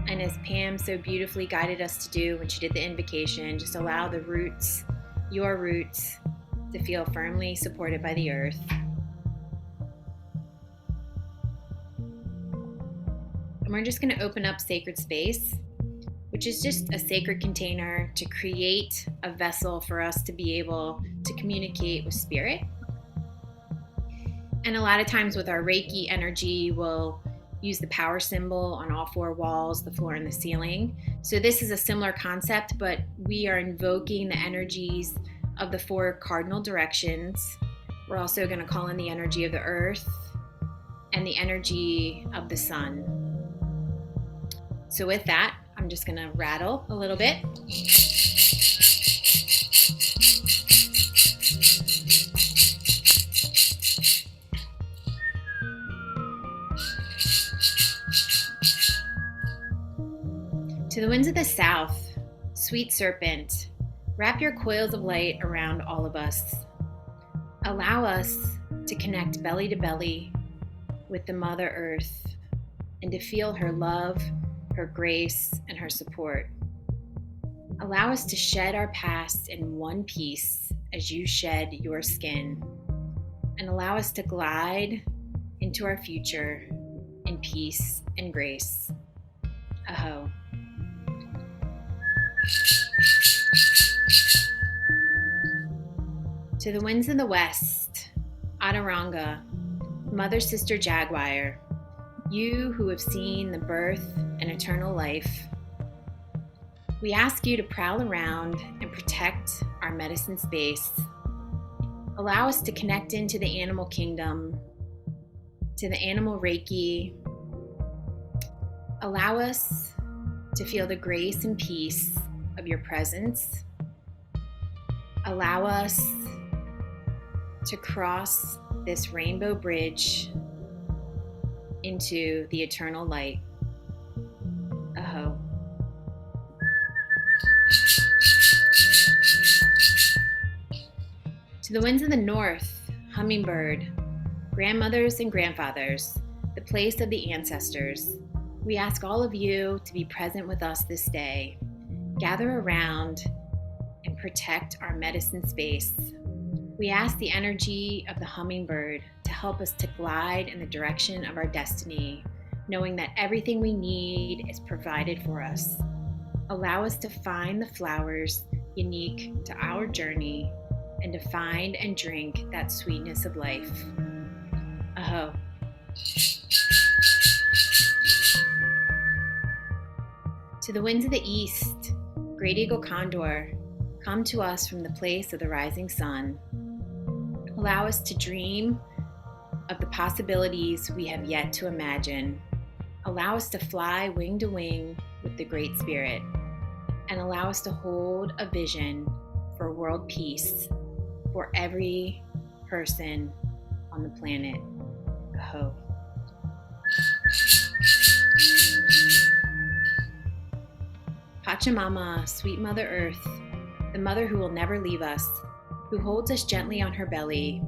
And as Pam so beautifully guided us to do when she did the invocation, just allow the roots, your roots, to feel firmly supported by the earth. And we're just going to open up sacred space, which is just a sacred container to create a vessel for us to be able to communicate with spirit. And a lot of times with our Reiki energy, we'll use the power symbol on all four walls, the floor, and the ceiling. So this is a similar concept, but we are invoking the energies of the four cardinal directions. We're also going to call in the energy of the earth and the energy of the sun. So with that, I'm just going to rattle a little bit. To the winds of the south, sweet serpent, wrap your coils of light around all of us. Allow us to connect belly to belly with the Mother Earth and to feel her love, her grace, and her support. Allow us to shed our past in one piece as you shed your skin, and allow us to glide into our future in peace and grace. Aho. To the winds in the west, Adiranga, Mother Sister Jaguar, you who have seen the birth and eternal life, we ask you to prowl around and protect our medicine space. Allow us to connect into the animal kingdom, to the animal Reiki. Allow us to feel the grace and peace of your presence. Allow us to cross this rainbow bridge into the eternal light. Aho. To the winds of the north, hummingbird, grandmothers and grandfathers, the place of the ancestors, we ask all of you to be present with us this day. Gather around and protect our medicine space. We ask the energy of the hummingbird to help us to glide in the direction of our destiny, knowing that everything we need is provided for us. Allow us to find the flowers unique to our journey and to find and drink that sweetness of life. Aho. To the winds of the east, great eagle condor, come to us from the place of the rising sun. Allow us to dream of the possibilities we have yet to imagine. Allow us to fly wing to wing with the Great Spirit, and allow us to hold a vision for world peace for every person on the planet. Aho. Pachamama, sweet Mother Earth, the mother who will never leave us, who holds us gently on her belly.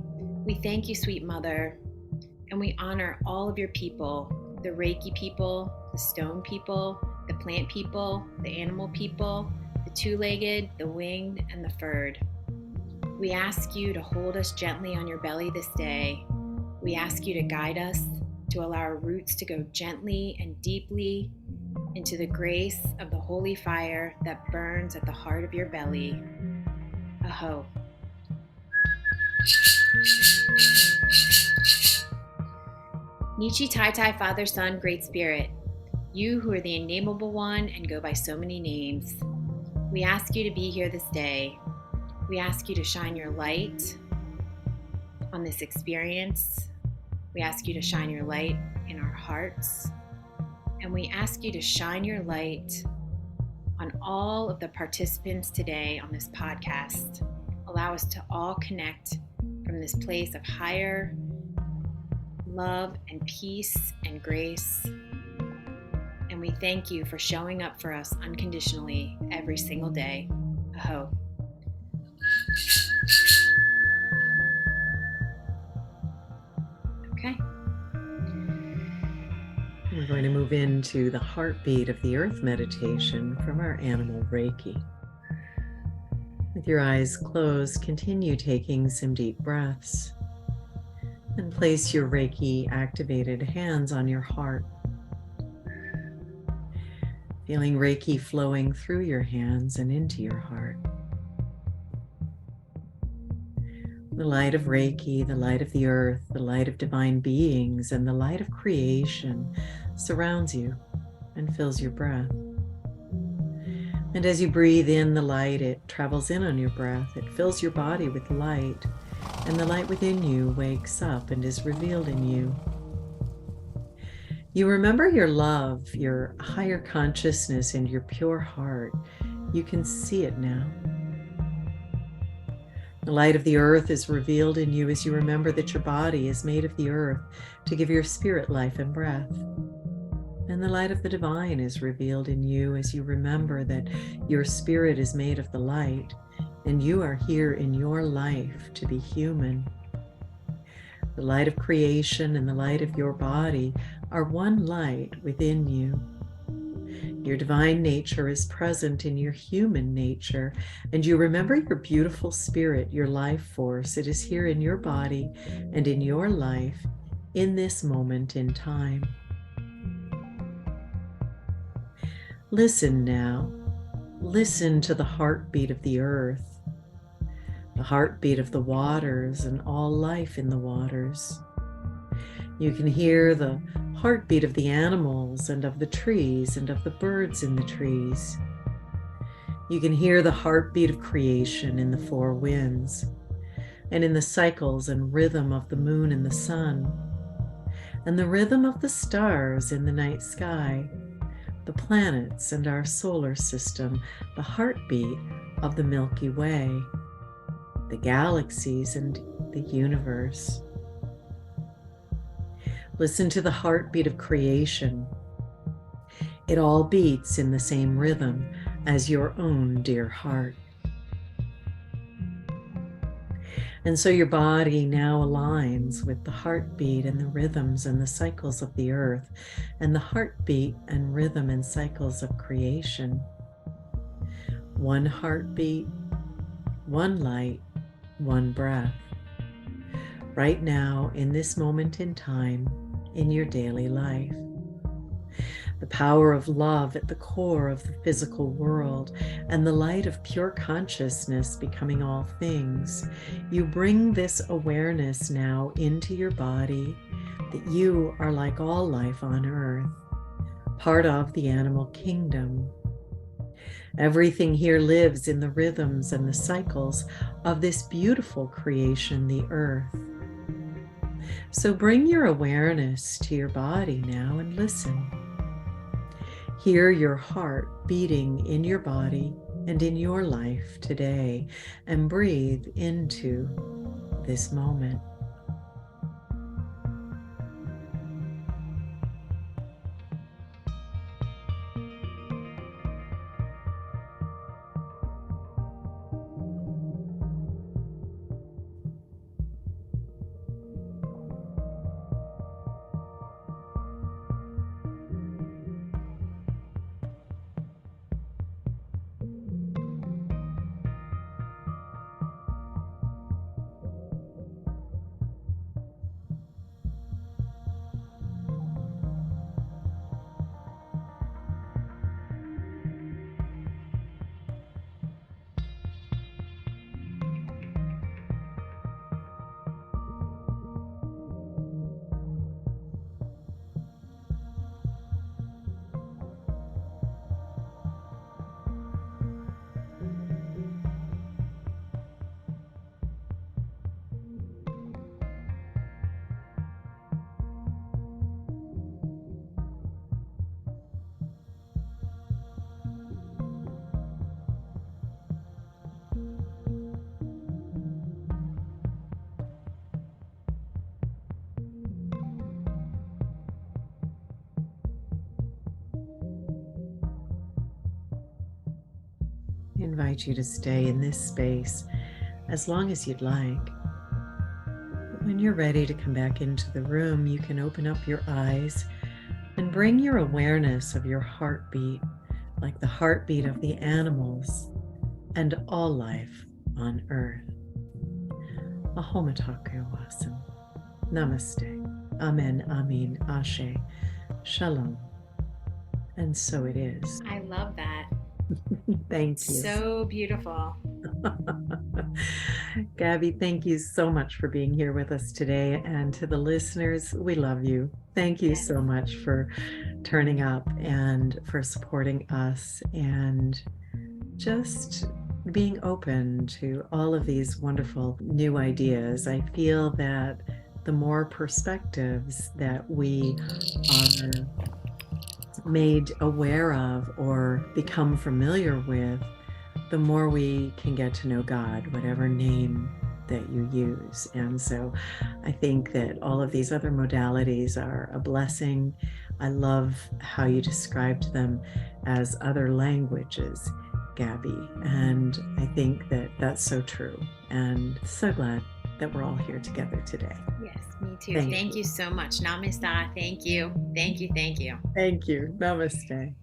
We thank you, sweet Mother, and we honor all of your people, the Reiki people, the stone people, the plant people, the animal people, the two-legged, the winged, and the furred. We ask you to hold us gently on your belly this day. We ask you to guide us, to allow our roots to go gently and deeply into the grace of the holy fire that burns at the heart of your belly. Aho. Nichi Tai Tai, Father, Son, Great Spirit, you who are the innameable one and go by so many names, we ask you to be here this day. We ask you to shine your light on this experience. We ask you to shine your light in our hearts. And we ask you to shine your light on all of the participants today on this podcast. Allow us to all connect from this place of higher love and peace and grace. And we thank you for showing up for us unconditionally every single day. Aho. Okay. We're going to move into the heartbeat of the earth meditation from our animal Reiki. With your eyes closed, continue taking some deep breaths and place your Reiki activated hands on your heart. Feeling Reiki flowing through your hands and into your heart. The light of Reiki, the light of the earth, the light of divine beings, and the light of creation surrounds you and fills your breath. And as you breathe in the light, it travels in on your breath. It fills your body with light, and the light within you wakes up and is revealed in you. You remember your love, your higher consciousness, and your pure heart. You can see it now. The light of the earth is revealed in you as you remember that your body is made of the earth to give your spirit life and breath. And the light of the divine is revealed in you as you remember that your spirit is made of the light and you are here in your life to be human. The light of creation and the light of your body are one light within you. Your divine nature is present in your human nature, and you remember your beautiful spirit, your life force. It is here in your body and in your life in this moment in time. Listen now. Listen to the heartbeat of the earth, the heartbeat of the waters and all life in the waters. You can hear the heartbeat of the animals and of the trees and of the birds in the trees. You can hear the heartbeat of creation in the four winds and in the cycles and rhythm of the moon and the sun and the rhythm of the stars in the night sky. the planets and our solar system, the heartbeat of the Milky Way, the galaxies and the universe. Listen to the heartbeat of creation. It all beats in the same rhythm as your own dear heart. And so your body now aligns with the heartbeat and the rhythms and the cycles of the earth, and the heartbeat and rhythm and cycles of creation. One heartbeat, one light, one breath. Right now, in this moment in time, in your daily life. The power of love at the core of the physical world, and the light of pure consciousness becoming all things. You bring this awareness now into your body, that you are like all life on earth, part of the animal kingdom. Everything here lives in the rhythms and the cycles of this beautiful creation, the earth. So bring your awareness to your body now and listen. Hear your heart beating in your body and in your life today, and breathe into this moment. I invite you to stay in this space as long as you'd like. But when you're ready to come back into the room, you can open up your eyes and bring your awareness of your heartbeat, like the heartbeat of the animals and all life on earth. Ahom Wasam. Namaste. Amen. Amin. Ashe. Shalom. And so it is. I love that. Thank you. So beautiful. Gabby, thank you so much for being here with us today. And to the listeners, we love you. Thank you so much for turning up and for supporting us and just being open to all of these wonderful new ideas. I feel that the more perspectives that we are made aware of or become familiar with, the more we can get to know God, whatever name that you use. And so I think that all of these other modalities are a blessing. I love how you described them as other languages, Gabby. And I think that that's so true. And so glad that we're all here together today. Yes, me too. Thank you so much. Namaste. Thank you. Thank you. Thank you. Thank you. Namaste.